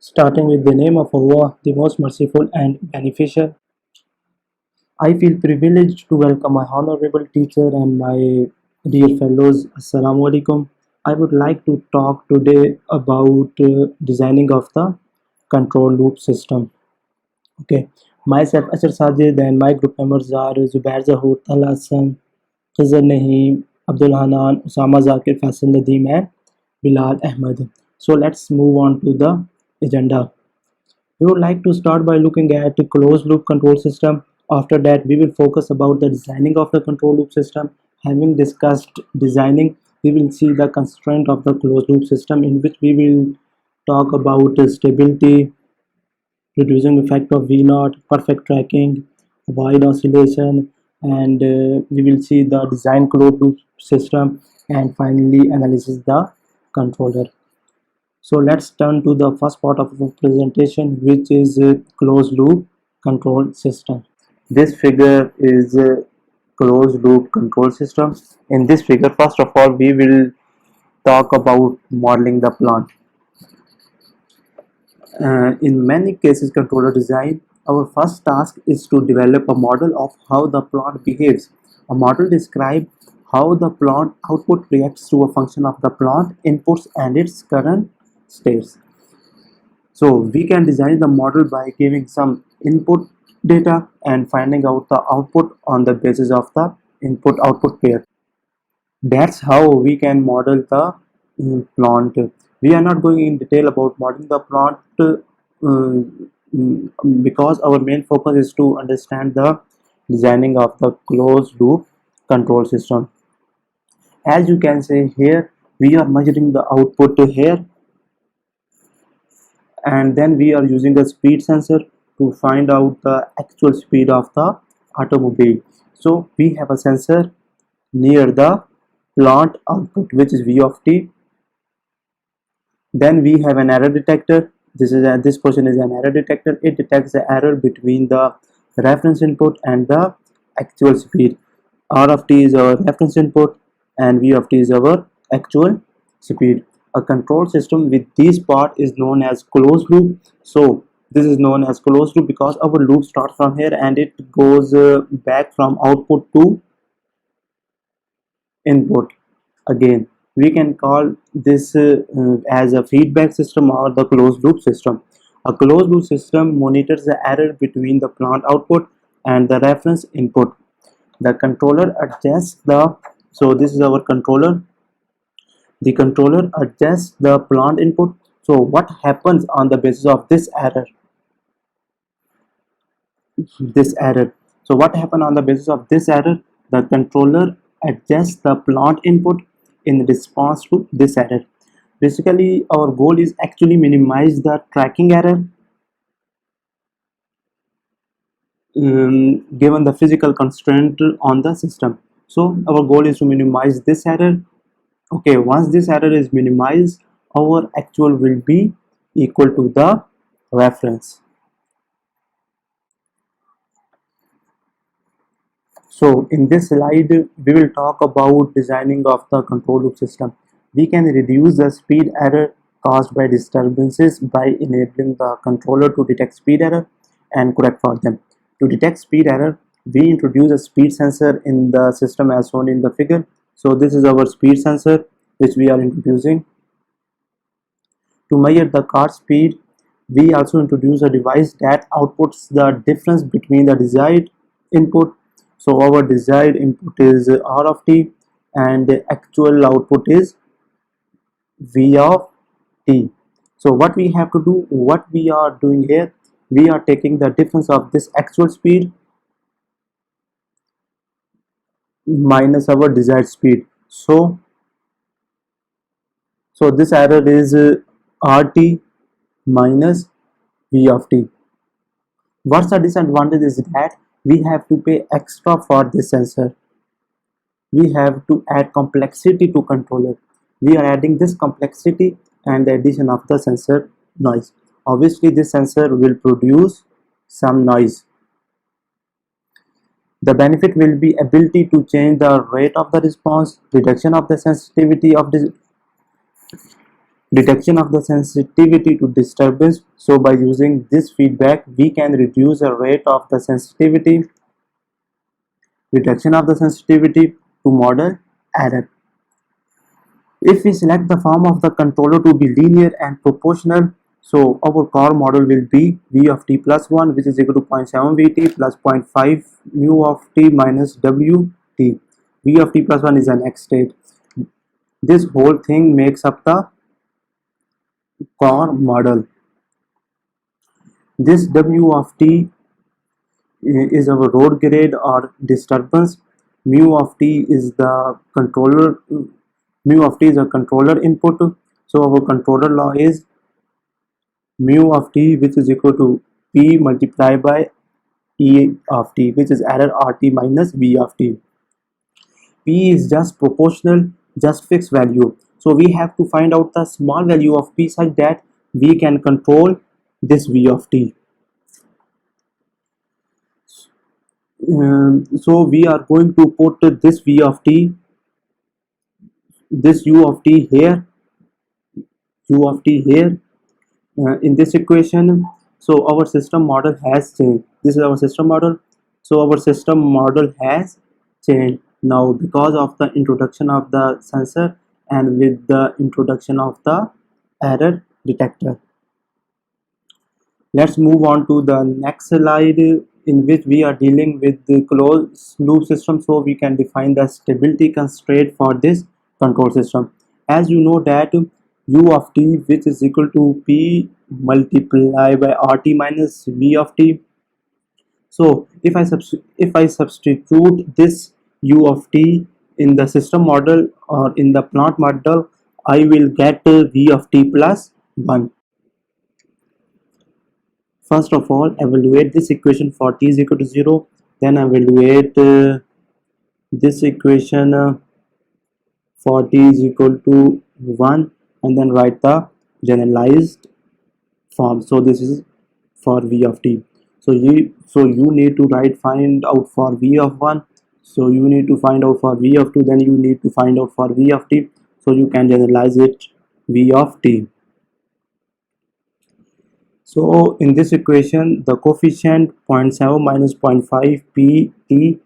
Starting with the name of Allah, the most merciful and beneficial. I feel privileged to welcome my honorable teacher and my dear fellows. Assalamu alaikum. I would like to talk today about designing of the control loop system. Okay, myself Asher Sajid and my group members are Zubair Zahoor, Talha Hassan, Khizr Naheem, Abdul Hanan, Usama Zakir, Faisal Nadeem, and Bilal Ahmed. So let's move on to the agenda. We would like to start by looking at the closed loop control system. After that, we will focus about the designing of the control loop system. Having discussed designing, we will see the constraint of the closed loop system, in which we will talk about stability, reducing effect of V naught, perfect tracking, wide oscillation, and we will see the design closed loop system, and finally analysis the controller. So let's turn to the first part of the presentation, which is a closed loop control system. This figure is a closed loop control system. In this figure, first of all, we will talk about modeling the plant. In many cases controller design, our first task is to develop a model of how the plant behaves. A model describes how the plant output reacts to a function of the plant inputs and its current states. So we can design the model by giving some input data and finding out the output on the basis of the input output pair. That's how we can model the plant. We are not going in detail about modeling the plant because our main focus is to understand the designing of the closed loop control system. As you can see here, we are measuring the output here, and then we are using a speed sensor to find out the actual speed of the automobile. So we have a sensor near the plant output, which is V of t. Then we have an error detector. This portion is an error detector. It detects the error between the reference input and the actual speed. R of t is our reference input and V of t is our actual speed. A control system with this part is known as closed loop. So this is known as closed loop because our loop starts from here and it goes back from output to input again. We can call this as a feedback system or the closed loop system. A closed loop system monitors the error between the plant output and the reference input. The controller adjusts the, so this is our controller. The controller adjusts the plant input. So what happens on the basis of this error? So what happened on the basis of this error? The controller adjusts the plant input in response to this error. Basically, our goal is actually minimize the tracking error given the physical constraint on the system. So our goal is to minimize this error. Okay, once this error is minimized, our actual will be equal to the reference. So in this slide, we will talk about designing of the control loop system. We can reduce the speed error caused by disturbances by enabling the controller to detect speed error and correct for them. To detect speed error, we introduce a speed sensor in the system as shown in the figure. So this is our speed sensor which we are introducing. To measure the car speed, we also introduce a device that outputs the difference between the desired input. So our desired input is R of t and the actual output is V of t. So what we have to do, what we are doing here, we are taking the difference of this actual speed minus our desired speed. So this error is RT minus V of t. What's the disadvantage is that we have to pay extra for this sensor. We have to add complexity to controller. We are adding this complexity and the addition of the sensor noise. Obviously this sensor will produce some noise. The benefit will be ability to change the rate of the response, reduction of the sensitivity of this, Detection of the sensitivity to disturbance. So by using this feedback, we can reduce the rate of the sensitivity. Detection of the sensitivity to model error. If we select the form of the controller to be linear and proportional, so our core model will be v of t plus 1, which is equal to 0.7 vt plus 0.5 mu of t minus wt. V of t plus 1 is an x state. This whole thing makes up the core model. This w of t is our road grade or disturbance. Mu of t is the controller. Mu of t is a controller input. So our controller law is mu of t, which is equal to p multiplied by e of t, which is error rt minus v of t. P is just proportional, just fixed value. So we have to find out the small value of p such that we can control this v of t. So we are going to put this v of t, this u of t here, u of t here in this equation. So our system model has changed. This is our system model. So our system model has changed now because of the introduction of the sensor and with the introduction of the error detector. Let's move on to the next slide, in which we are dealing with the closed loop system. So we can define the stability constraint for this control system. As you know that u of t, which is equal to p multiplied by rt minus v of t. So if I substitute this u of t in the system model or in the plant model, I will get v of t plus 1. First of all, evaluate this equation for t is equal to 0. Then evaluate this equation for t is equal to 1, and then write the generalized form. So this is for v of t. So you need to find out for v of 1. So you need to find out for v of 2. Then you need to find out for v of t. So you can generalize it v of t. So in this equation, the coefficient 0.7 minus 0.5 p t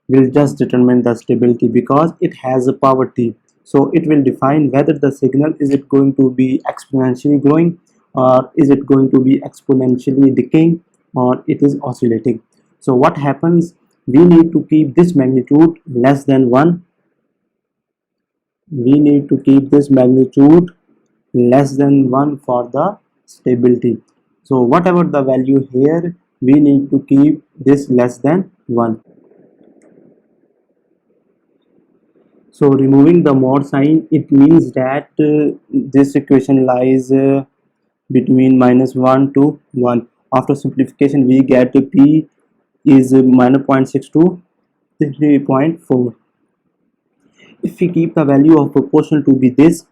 will just determine the stability because it has a power t. So it will define whether the signal is it going to be exponentially growing or is it going to be exponentially decaying or it is oscillating. So what happens, we need to keep this magnitude less than 1. We need to keep this magnitude less than 1 for the stability. So whatever the value here, we need to keep this less than 1. So removing the mod sign, it means that this equation lies between -1 to 1. After simplification, we get p is minus 0.6 to 3.4. If we keep the value of proportional to be this,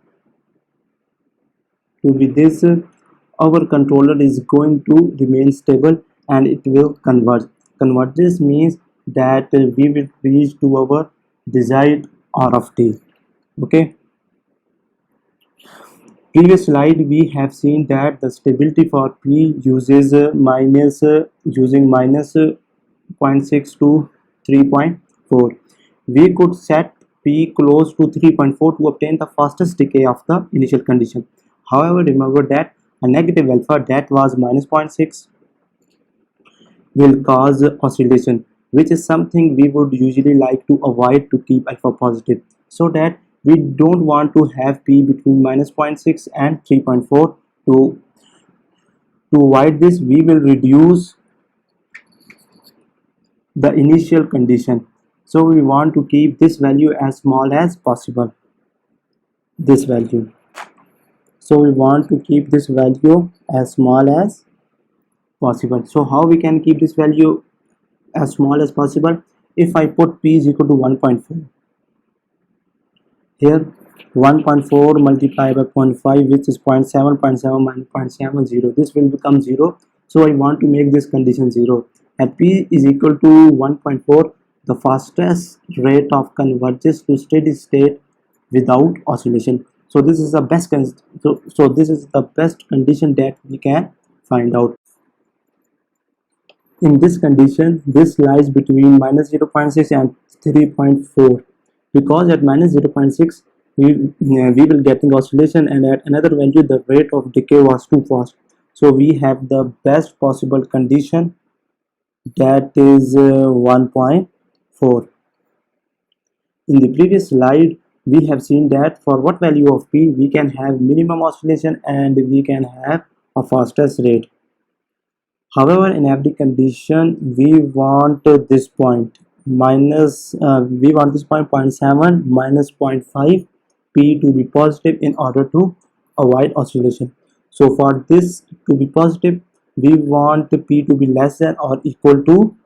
our controller is going to remain stable and it will converge. Convergence means that we will reach to our desired R of t. Okay. Previous slide we have seen that the stability for p uses using minus 0.6 to 3.4. We could set p close to 3.4 to obtain the fastest decay of the initial condition. However, remember that a negative alpha that was minus 0.6 will cause oscillation, which is something we would usually like to avoid to keep alpha positive, so that we don't want to have p between minus 0.6 and 3.4. To avoid this, we will reduce the initial condition. So we want to keep this value as small as possible. This value. So we want to keep this value as small as possible. So how we can keep this value as small as possible? If I put p is equal to 1.4 here, 1.4 multiplied by 0.5, which is 0.7, 0.7 minus 0.70, this will become 0. So I want to make this condition 0. At p is equal to 1.4, the fastest rate of converges to steady state without oscillation. So this is the best so this is the best condition that we can find out. In this condition, this lies between minus 0.6 and 3.4, because at minus 0.6 we will getting oscillation, and at another value the rate of decay was too fast. So we have the best possible condition, that is 1.4. In the previous slide we have seen that for what value of p we can have minimum oscillation and we can have a fastest rate. However, in every condition we want this point we want this point 0.7 minus 0.5 p to be positive in order to avoid oscillation. So for this to be positive, we want p to be less than or equal to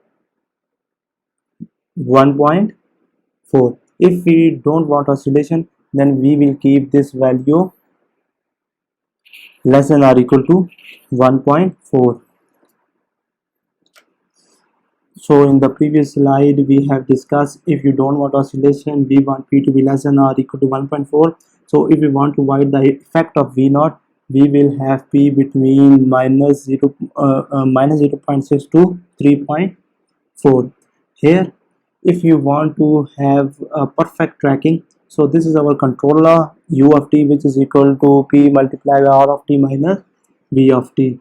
1.4. If we don't want oscillation, then we will keep this value less than or equal to 1.4. So in the previous slide we have discussed, if you don't want oscillation, we want p to be less than or equal to 1.4. so if we want to avoid the effect of v naught, we will have p between minus 0.6 to 3.4. Here, if you want to have a perfect tracking, so this is our controller u of t, which is equal to p multiplied by r of t minus v of t.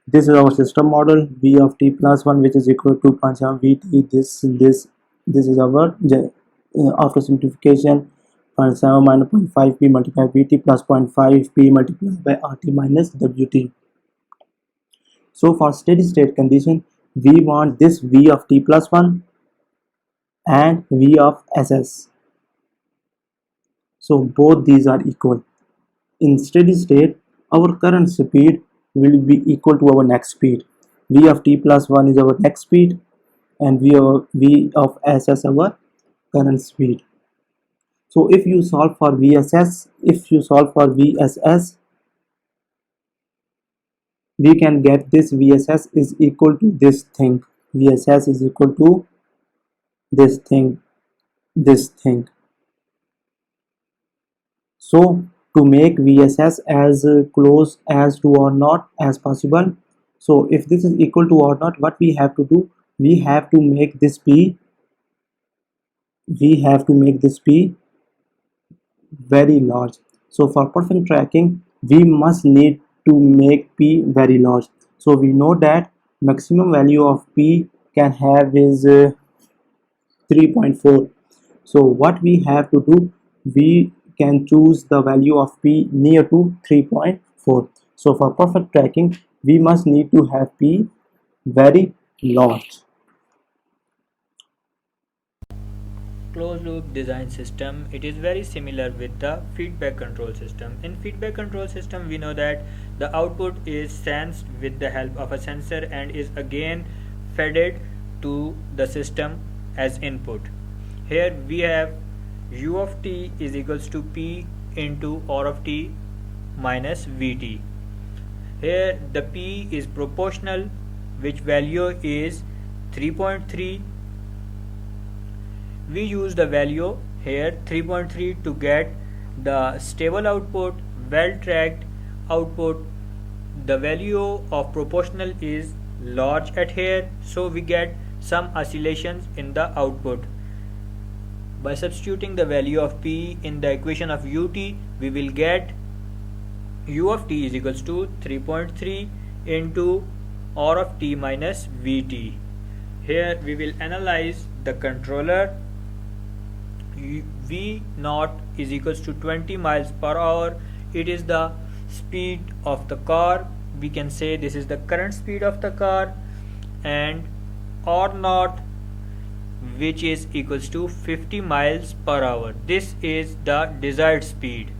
This is our system model, v of t plus 1, which is equal to 2.7 vt. This is our after simplification, 0.7 minus 0.5 p multiplied by vt plus 0.5 p multiplied by rt minus wt. So for steady state condition, we want this v of t plus 1 and v of ss. So both these are equal. In steady state, our current speed will be equal to our next speed. V of t plus 1 is our next speed and v of ss our current speed. So if you solve for VSS, we can get this VSS is equal to this thing. VSS is equal to this thing. So to make VSS as close as to or not as possible, so if this is equal to or not, what we have to do, we have to make this p very large. So for perfect tracking, we must need to make p very large. So we know that maximum value of p can have is 3.4. so what we have to do, we can choose the value of p near to 3.4. so for perfect tracking, we must need to have p very large. Closed loop design system, it is very similar with the feedback control system. In feedback control system, we know that the output is sensed with the help of a sensor and is again fed to the system as input. Here we have u of t is equals to p into r of t minus vt. Here the p is proportional, which value is 3.3. we use the value here 3.3 to get the stable output, well tracked output. The value of proportional is large at here, so we get some oscillations in the output. By substituting the value of p in the equation of ut, we will get u of t is equals to 3.3 into r of t minus vt. Here we will analyze the controller. V naught is equals to 20 miles per hour. It is the speed of the car. We can say this is the current speed of the car. And R naught, which is equals to 50 miles per hour. This is the desired speed.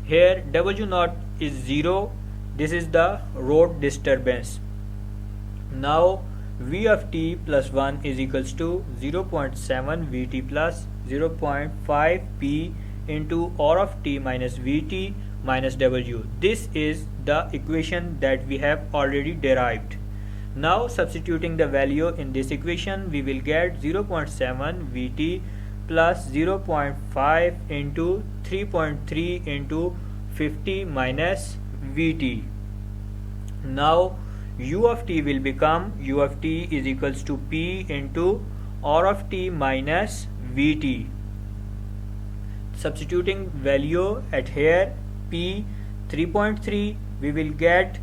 Here W naught is 0. This is the road disturbance. Now V of t plus 1 is equals to 0.7 Vt plus 0.5 P into R of t minus Vt minus W. This is the equation that we have already derived. Now substituting the value in this equation, we will get 0.7 Vt plus 0.5 into 3.3 into 50 minus Vt. Now u of t will become u of t is equals to P into R of t minus Vt. Substituting value at here P 3.3, we will get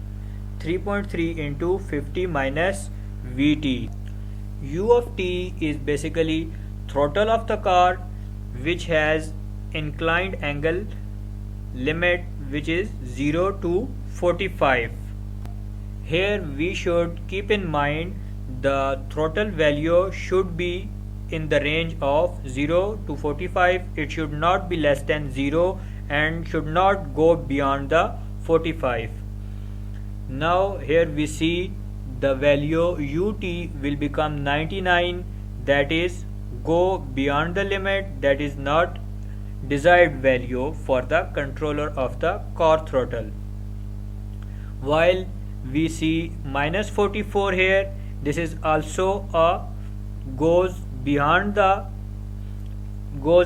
3.3 into 50 minus Vt. U of t is basically throttle of the car, which has inclined angle limit which is 0 to 45. Here we should keep in mind the throttle value should be in the range of 0 to 45. It should not be less than 0 and should not go beyond the 45. Now here we see the value ut will become 99, that is go beyond the limit, that is not desired value for the controller of the car throttle. While we see minus 44 here, this is also a goes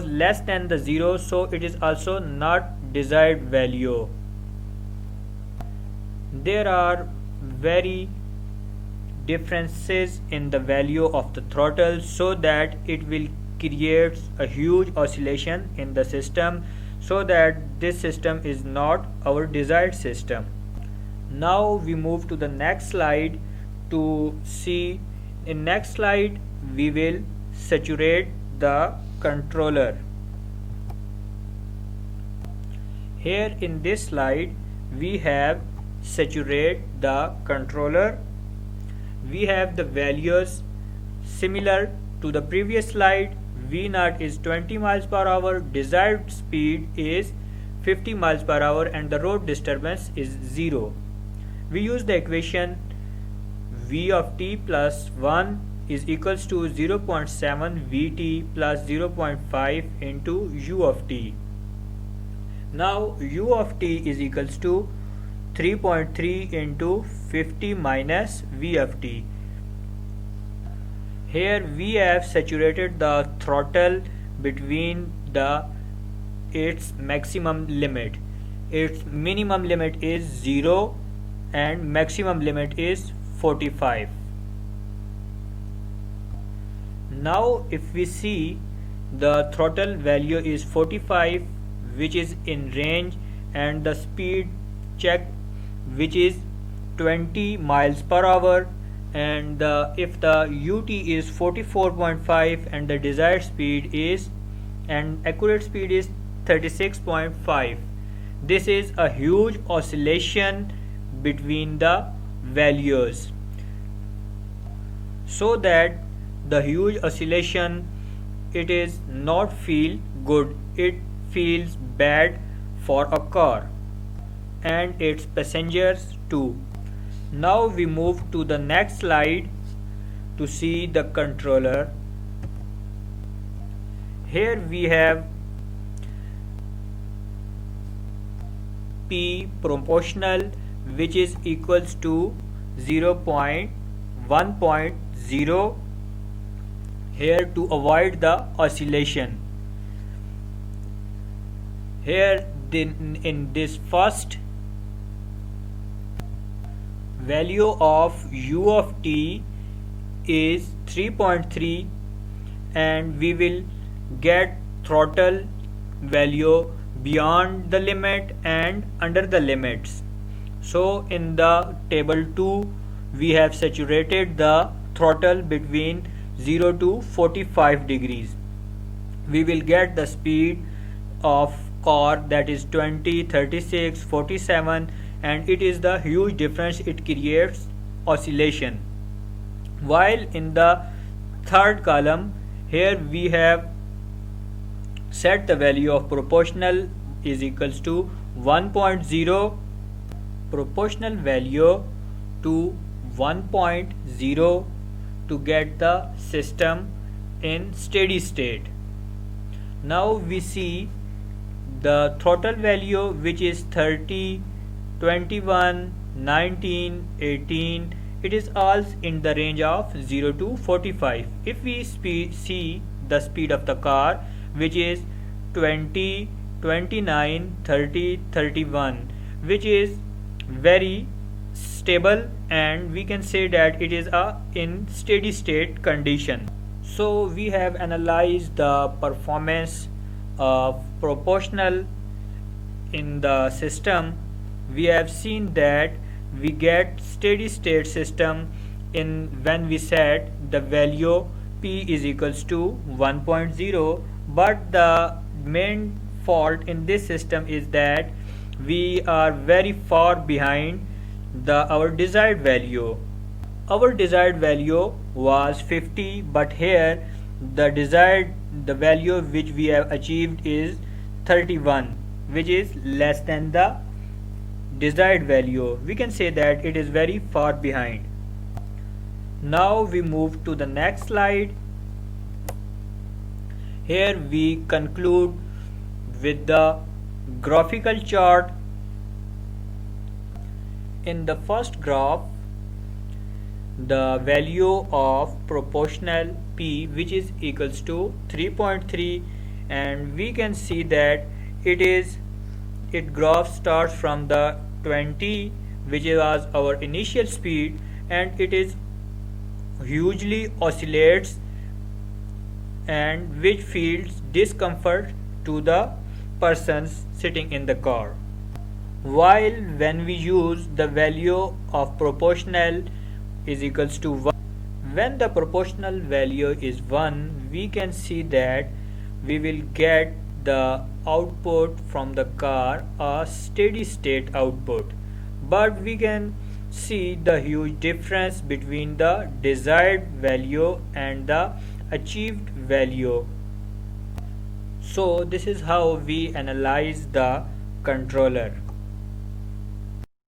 less than the 0, so it is also not desired value. There are very differences in the value of the throttle, so that it will create a huge oscillation in the system, so that this system is not our desired system. Now we move to the next slide to see. In next slide we will saturate the controller. Here in this slide we have saturate the controller. We have the values similar to the previous slide. V0 is 20 miles per hour, desired speed is 50 miles per hour, and the road disturbance is 0. We use the equation V of t plus 1 is equals to 0.7 Vt plus 0.5 into u of t. Now u of t is equals to 3.3 into 50 minus V of t. Here we have saturated the throttle between its maximum limit. Its minimum limit is 0 and maximum limit is 45. Now if we see, the throttle value is 45, which is in range, and the speed check which is 20 miles per hour, and if the ut is 44.5 and the desired speed is and accurate speed is 36.5, this is a huge oscillation between the values. So that the huge oscillation, it is not feel good, it feels bad for a car and its passengers too. Now we move to the next slide to see the controller. Here we have P proportional, which is equals to 1.0 here to avoid the oscillation. Here in this first value of u of t is 3.3, and we will get throttle value beyond the limit and under the limits. So in the table 2 we have saturated the throttle between 0 to 45 degrees. We will get the speed of car, that is 20, 36, 47, and it is the huge difference, it creates oscillation. While in the third column, here we have set the value of proportional is equals to 1.0, proportional value to 1.0 to get the system in steady state. Now we see the throttle value, which is 30, 21, 19, 18, it is all in the range of 0 to 45. If we see the speed of the car, which is 20, 29, 30, 31, which is very stable, and we can say that it is a in steady state condition. So we have analyzed the performance of proportional in the system. We have seen that we get steady state system in when we set the value p is equals to 1.0, but the main fault in this system is that we are very far behind our desired value. Our desired value was 50, but here the value which we have achieved is 31, which is less than the desired value. We can say that it is very far behind. Now we move to the next slide. Here we conclude with the graphical chart. In the first graph, the value of proportional p, which is equals to 3.3, and we can see that it graph starts from the 20, which was our initial speed, and it is hugely oscillates, and which feels discomfort to the persons sitting in the car. While when we use the value of proportional is equals to 1, when the proportional value is 1, we can see that we will get the output from the car a steady state output, but we can see the huge difference between the desired value and the achieved value. So this is how we analyze the controller.